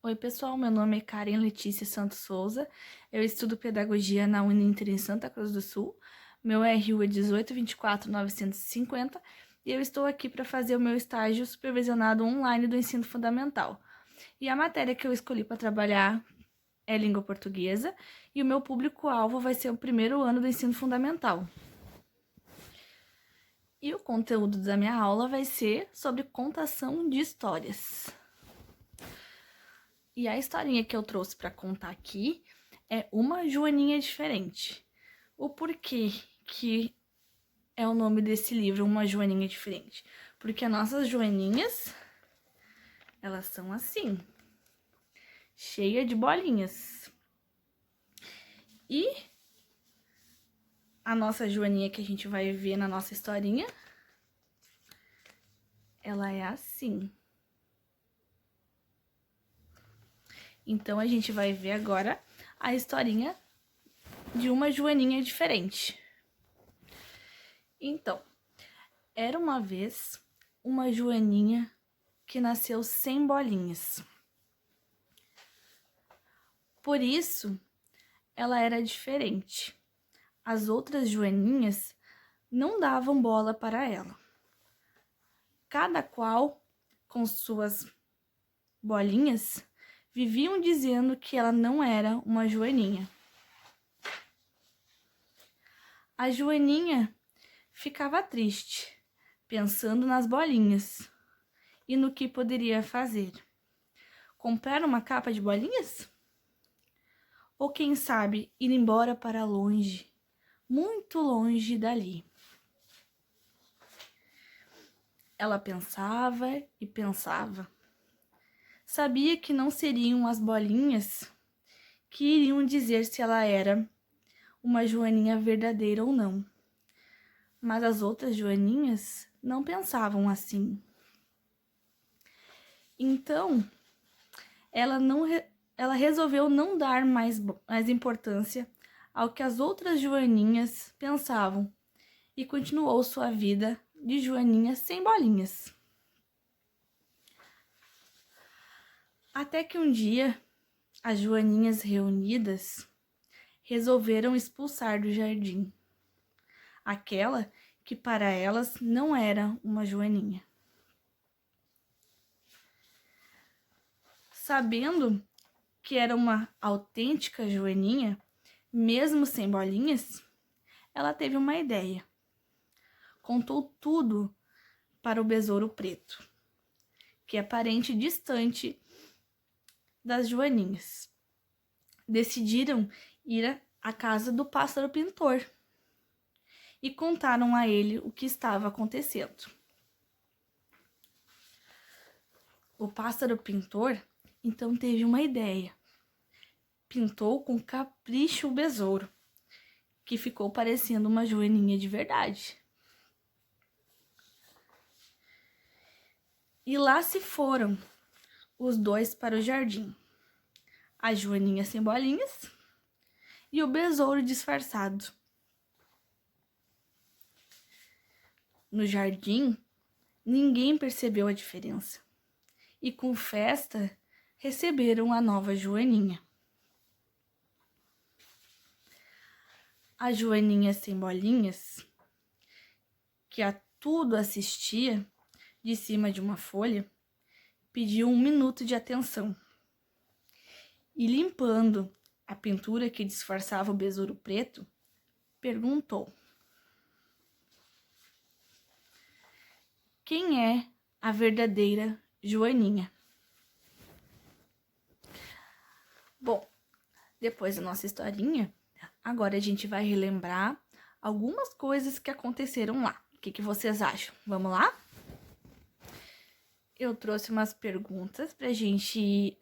Oi, pessoal, meu nome é Karen Letícia Santos Souza, eu estudo Pedagogia na Uninter em Santa Cruz do Sul, meu RU é 1824-950 e eu estou aqui para fazer o meu estágio supervisionado online do ensino fundamental. E a matéria que eu escolhi para trabalhar é língua portuguesa e o meu público-alvo vai ser o primeiro ano do ensino fundamental. E o conteúdo da minha aula vai ser sobre contação de histórias. E a historinha que eu trouxe para contar aqui é Uma Joaninha Diferente. O porquê que é o nome desse livro, Uma Joaninha Diferente? Porque as nossas joaninhas, elas são assim, cheia de bolinhas. E a nossa joaninha que a gente vai ver na nossa historinha, ela é assim. Então, a gente vai ver agora a historinha de Uma Joaninha Diferente. Então, era uma vez uma joaninha que nasceu sem bolinhas. Por isso, ela era diferente. As outras joaninhas não davam bola para ela. Cada qual, com suas bolinhas, viviam dizendo que ela não era uma joaninha. A joaninha ficava triste, pensando nas bolinhas e no que poderia fazer. Comprar uma capa de bolinhas? Ou quem sabe ir embora para longe, muito longe dali. Ela pensava e pensava. Sabia que não seriam as bolinhas que iriam dizer se ela era uma joaninha verdadeira ou não. Mas as outras joaninhas não pensavam assim. Então, ela resolveu não dar mais importância ao que as outras joaninhas pensavam e continuou sua vida de joaninha sem bolinhas. Até que um dia, as joaninhas reunidas resolveram expulsar do jardim aquela que para elas não era uma joaninha. Sabendo que era uma autêntica joaninha, mesmo sem bolinhas, ela teve uma ideia. Contou tudo para o Besouro Preto, que é parente distante das joaninhas. Decidiram ir à casa do Pássaro Pintor e contaram a ele o que estava acontecendo. O Pássaro Pintor então teve uma ideia. Pintou com capricho o besouro, que ficou parecendo uma joaninha de verdade. E lá se foram os dois para o jardim. A joaninha sem bolinhas e o besouro disfarçado. No jardim, ninguém percebeu a diferença. E com festa, receberam a nova joaninha. A joaninha sem bolinhas, que a tudo assistia de cima de uma folha, pediu 1 minuto de atenção. E limpando a pintura que disfarçava o Besouro Preto, perguntou: quem é a verdadeira joaninha? Bom, depois da nossa historinha, agora a gente vai relembrar algumas coisas que aconteceram lá. O que vocês acham? Vamos lá? Eu trouxe umas perguntas pra gente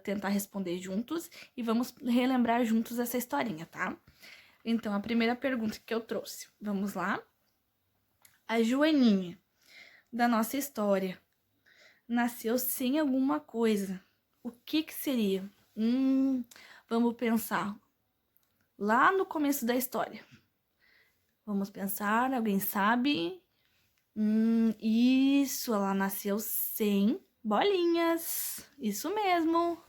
tentar responder juntos e vamos relembrar juntos essa historinha, tá? Então, a primeira pergunta que eu trouxe, vamos lá? A joaninha da nossa história nasceu sem alguma coisa. O que seria? Vamos pensar lá no começo da história. Vamos pensar, alguém sabe? Isso, ela nasceu sem bolinhas. Isso mesmo.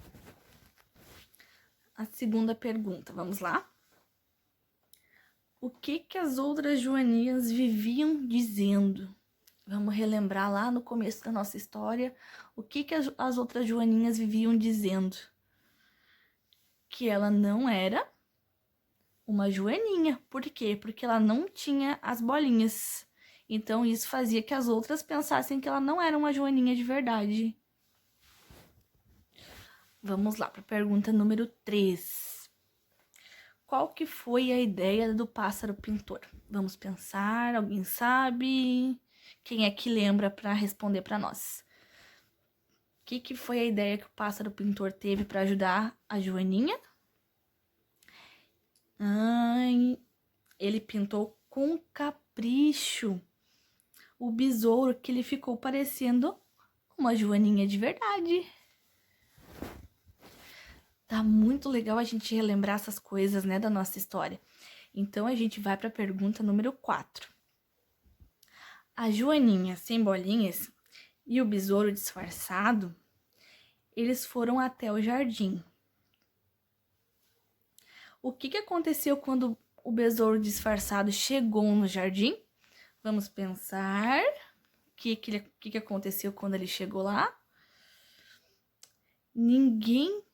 A segunda pergunta, vamos lá? O que as outras joaninhas viviam dizendo? Vamos relembrar lá no começo da nossa história o que as outras joaninhas viviam dizendo. Que ela não era uma joaninha. Por quê? Porque ela não tinha as bolinhas. Então, isso fazia que as outras pensassem que ela não era uma joaninha de verdade. Vamos lá para a pergunta número 3. Qual que foi a ideia do pássaro pintor? Vamos pensar, alguém sabe? Quem é que lembra para responder para nós? O que foi a ideia que o pássaro pintor teve para ajudar a joaninha? Ele pintou com capricho o besouro, que ele ficou parecendo uma joaninha de verdade. Tá muito legal a gente relembrar essas coisas, né, da nossa história. Então, a gente vai para a pergunta número 4. A joaninha sem bolinhas e o besouro disfarçado, eles foram até o jardim. O que aconteceu quando o besouro disfarçado chegou no jardim? Vamos pensar o que aconteceu quando ele chegou lá. Ninguém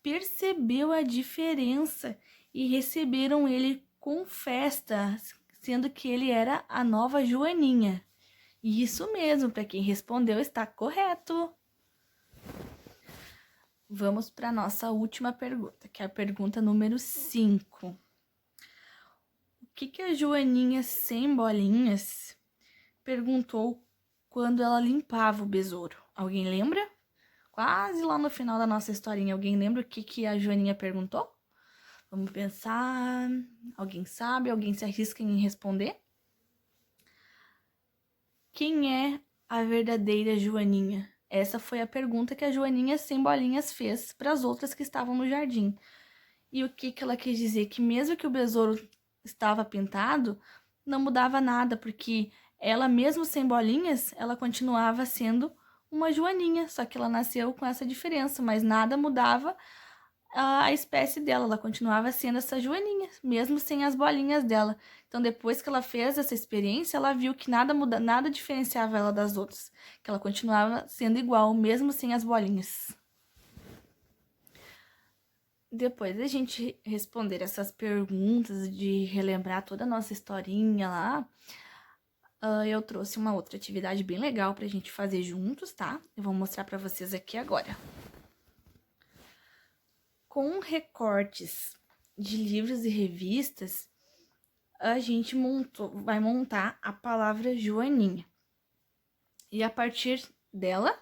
percebeu a diferença e receberam ele com festa, sendo que ele era a nova joaninha. E isso mesmo, para quem respondeu, está correto. Vamos para a nossa última pergunta, que é a pergunta número 5. O que a joaninha sem bolinhas perguntou quando ela limpava o besouro? Alguém lembra? Quase lá no final da nossa historinha, alguém lembra o que a joaninha perguntou? Vamos pensar. Alguém sabe? Alguém se arrisca em responder? Quem é a verdadeira joaninha? Essa foi a pergunta que a joaninha sem bolinhas fez para as outras que estavam no jardim. E o que ela quis dizer? Que mesmo que o besouro estava pintado, não mudava nada, porque ela mesmo sem bolinhas, ela continuava sendo uma joaninha, só que ela nasceu com essa diferença, mas nada mudava a espécie dela, ela continuava sendo essa joaninha, mesmo sem as bolinhas dela. Então, depois que ela fez essa experiência, ela viu que nada diferenciava ela das outras, que ela continuava sendo igual, mesmo sem as bolinhas. Depois da gente responder essas perguntas, de relembrar toda a nossa historinha lá, eu trouxe uma outra atividade bem legal pra gente fazer juntos, tá? Eu vou mostrar pra vocês aqui agora. Com recortes de livros e revistas, a gente vai montar a palavra joaninha. E a partir dela,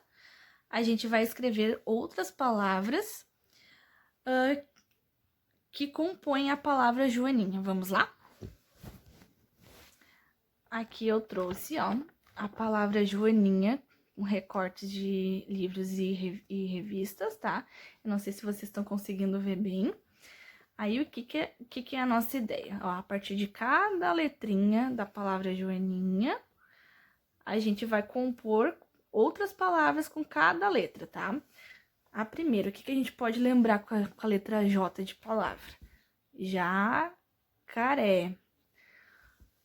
a gente vai escrever outras palavras que compõem a palavra joaninha. Vamos lá? Aqui eu trouxe, ó, a palavra joaninha, um recorte de livros e revistas, tá? Eu não sei se vocês estão conseguindo ver bem. Aí, o que é a nossa ideia? Ó, a partir de cada letrinha da palavra joaninha, a gente vai compor outras palavras com cada letra, tá? A primeira, o que a gente pode lembrar com a letra J de palavra? Jacaré.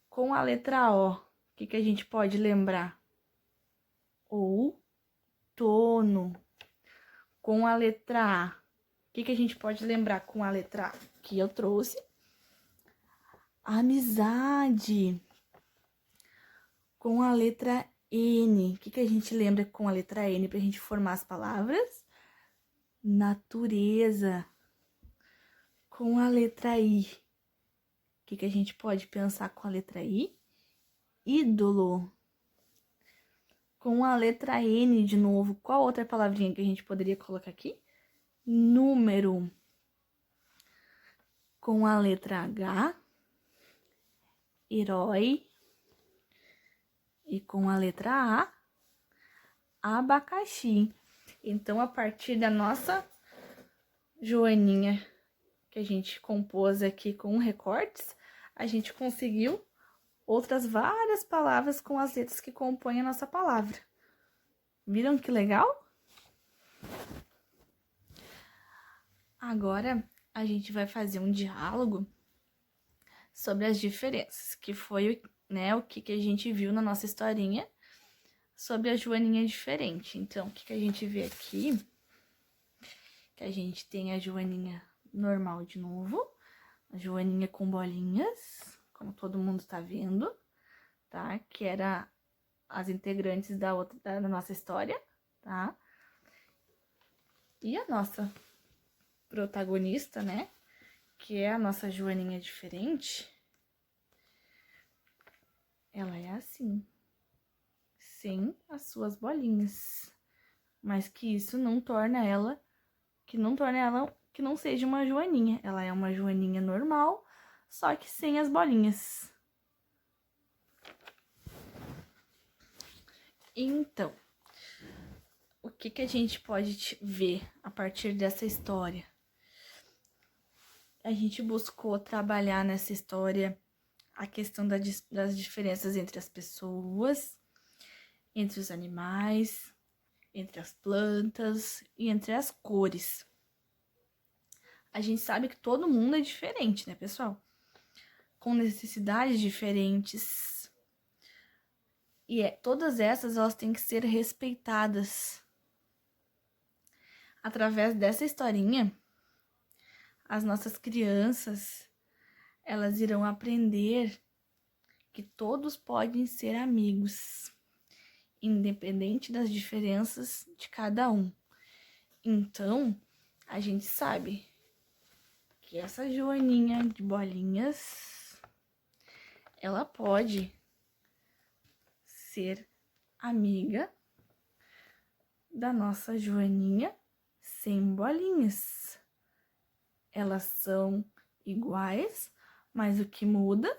Com a letra O, o que a gente pode lembrar? Outono. Com a letra A, o que a gente pode lembrar com a letra A? Que eu trouxe. Amizade. Com a letra N, o que a gente lembra com a letra N pra gente formar as palavras? Natureza. Com a letra I, o que a gente pode pensar com a letra I? Ídolo. Com a letra N de novo, qual outra palavrinha que a gente poderia colocar aqui? Número. Com a letra H, herói. E com a letra A, abacaxi. Então, a partir da nossa joaninha que a gente compôs aqui com recortes, a gente conseguiu outras várias palavras com as letras que compõem a nossa palavra. Viram que legal? Agora, a gente vai fazer um diálogo sobre as diferenças, que foi, né, o que a gente viu na nossa historinha sobre a joaninha diferente. Então, o que a gente vê aqui? Que a gente tem a joaninha normal de novo, a joaninha com bolinhas, como todo mundo tá vendo, tá? Que era as integrantes da nossa história, tá? E a nossa protagonista, né? Que é a nossa joaninha diferente, ela é assim, sem as suas bolinhas. Mas que isso não torna ela, que não seja uma joaninha. Ela é uma joaninha normal, só que sem as bolinhas. Então, o que a gente pode ver a partir dessa história? A gente buscou trabalhar nessa história a questão das diferenças entre as pessoas, entre os animais, entre as plantas e entre as cores. A gente sabe que todo mundo é diferente, né, pessoal? Com necessidades diferentes. E todas essas, elas têm que ser respeitadas. Através dessa historinha, as nossas crianças, elas irão aprender que todos podem ser amigos, independente das diferenças de cada um. Então, a gente sabe que essa joaninha de bolinhas, ela pode ser amiga da nossa joaninha sem bolinhas. Elas são iguais, mas o que muda,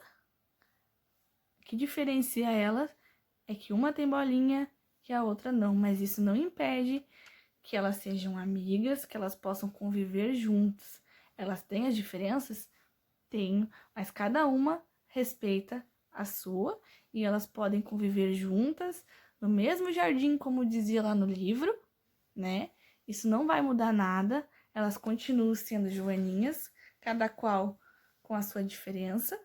o que diferencia elas é que uma tem bolinha e a outra não, mas isso não impede que elas sejam amigas, que elas possam conviver juntas. Elas têm as diferenças? Tem, mas cada uma respeita a sua e elas podem conviver juntas no mesmo jardim, como dizia lá no livro, né? Isso não vai mudar nada, elas continuam sendo joaninhas, cada qual com a sua diferença,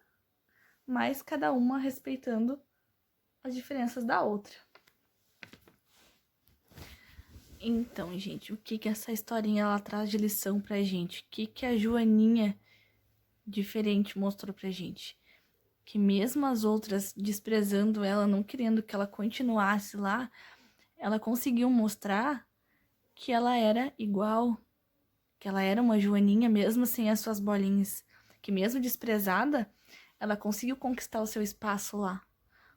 mas cada uma respeitando as diferenças da outra. Então, gente, o que essa historinha ela traz de lição pra gente? O que a joaninha diferente mostrou pra gente? Que mesmo as outras desprezando ela, não querendo que ela continuasse lá, ela conseguiu mostrar que ela era igual, que ela era uma joaninha mesmo sem as suas bolinhas, que mesmo desprezada, ela conseguiu conquistar o seu espaço lá,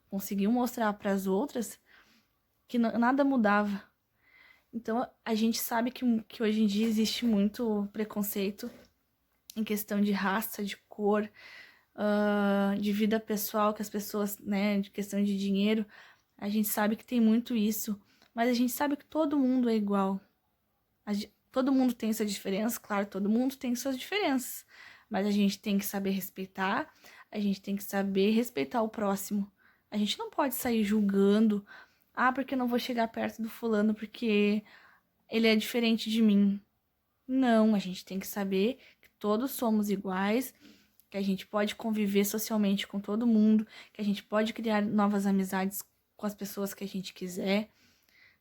conseguiu mostrar para as outras que nada mudava. Então, a gente sabe que hoje em dia existe muito preconceito em questão de raça, de cor, de vida pessoal, que as pessoas, né, de questão de dinheiro, a gente sabe que tem muito isso, mas a gente sabe que todo mundo é igual. Todo mundo tem suas diferenças, claro, todo mundo tem suas diferenças, mas a gente tem que saber respeitar, a gente tem que saber respeitar o próximo. A gente não pode sair julgando, porque eu não vou chegar perto do fulano porque ele é diferente de mim. Não, a gente tem que saber que todos somos iguais, que a gente pode conviver socialmente com todo mundo, que a gente pode criar novas amizades com as pessoas que a gente quiser,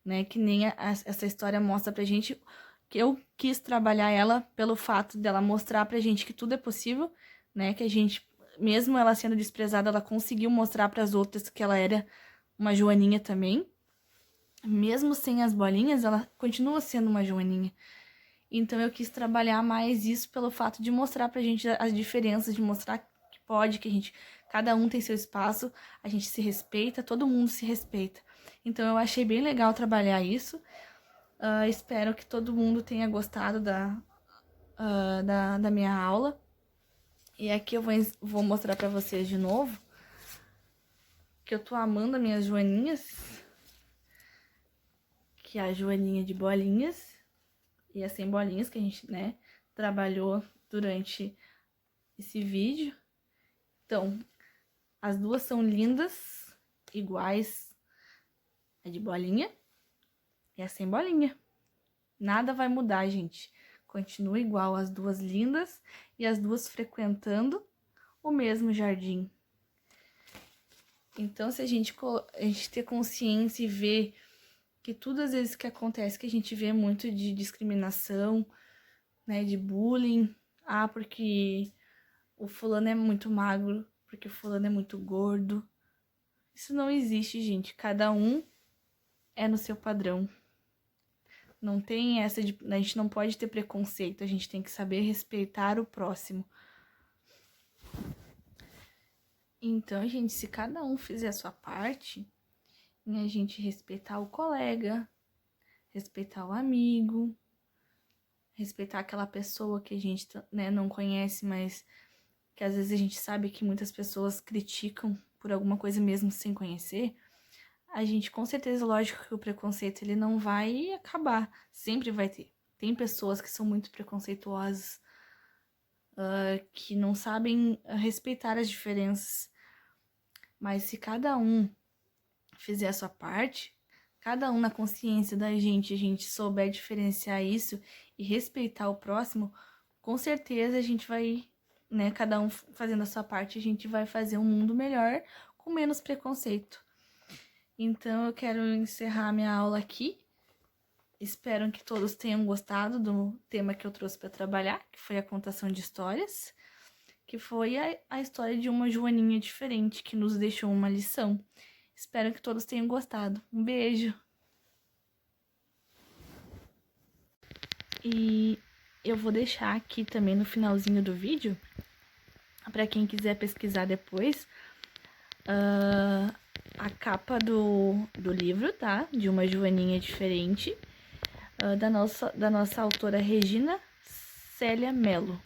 né? Que nem essa história mostra pra gente, que eu quis trabalhar ela pelo fato dela mostrar pra gente que tudo é possível, né? Que a gente, mesmo ela sendo desprezada, ela conseguiu mostrar pras outras que ela era uma joaninha também. Mesmo sem as bolinhas, ela continua sendo uma joaninha. Então eu quis trabalhar mais isso pelo fato de mostrar pra gente as diferenças, de mostrar que pode, que a gente, cada um tem seu espaço, a gente se respeita, todo mundo se respeita. Então eu achei bem legal trabalhar isso. Espero que todo mundo tenha gostado da minha aula. E aqui eu vou mostrar pra vocês de novo que eu tô amando as minhas joaninhas. Que é a joaninha de bolinhas e a sem bolinhas que a gente, né, trabalhou durante esse vídeo. Então, as duas são lindas, iguais a de bolinha. E é sem bolinha. Nada vai mudar, gente. Continua igual, as duas lindas e as duas frequentando o mesmo jardim. Então, se a gente ter consciência e ver que tudo às vezes que acontece, que a gente vê muito de discriminação, né, de bullying, porque o fulano é muito magro, porque o fulano é muito gordo. Isso não existe, gente. Cada um é no seu padrão. Não tem essa de... A gente não pode ter preconceito, a gente tem que saber respeitar o próximo. Então, gente, se cada um fizer a sua parte, em a gente respeitar o colega, respeitar o amigo, respeitar aquela pessoa que a gente, né, não conhece, mas que às vezes a gente sabe que muitas pessoas criticam por alguma coisa mesmo sem conhecer, a gente, com certeza, lógico que o preconceito ele não vai acabar, sempre vai ter. Tem pessoas que são muito preconceituosas, que não sabem respeitar as diferenças, mas se cada um fizer a sua parte, cada um na consciência da gente, a gente souber diferenciar isso e respeitar o próximo, com certeza a gente vai, né, cada um fazendo a sua parte, a gente vai fazer um mundo melhor com menos preconceito. Então eu quero encerrar minha aula aqui. Espero que todos tenham gostado do tema que eu trouxe para trabalhar, que foi a contação de histórias, que foi a história de uma joaninha diferente que nos deixou uma lição. Espero que todos tenham gostado. Um beijo! E eu vou deixar aqui também no finalzinho do vídeo, para quem quiser pesquisar depois, a capa do livro, tá? De uma joaninha diferente, da nossa autora Regina Célia Mello.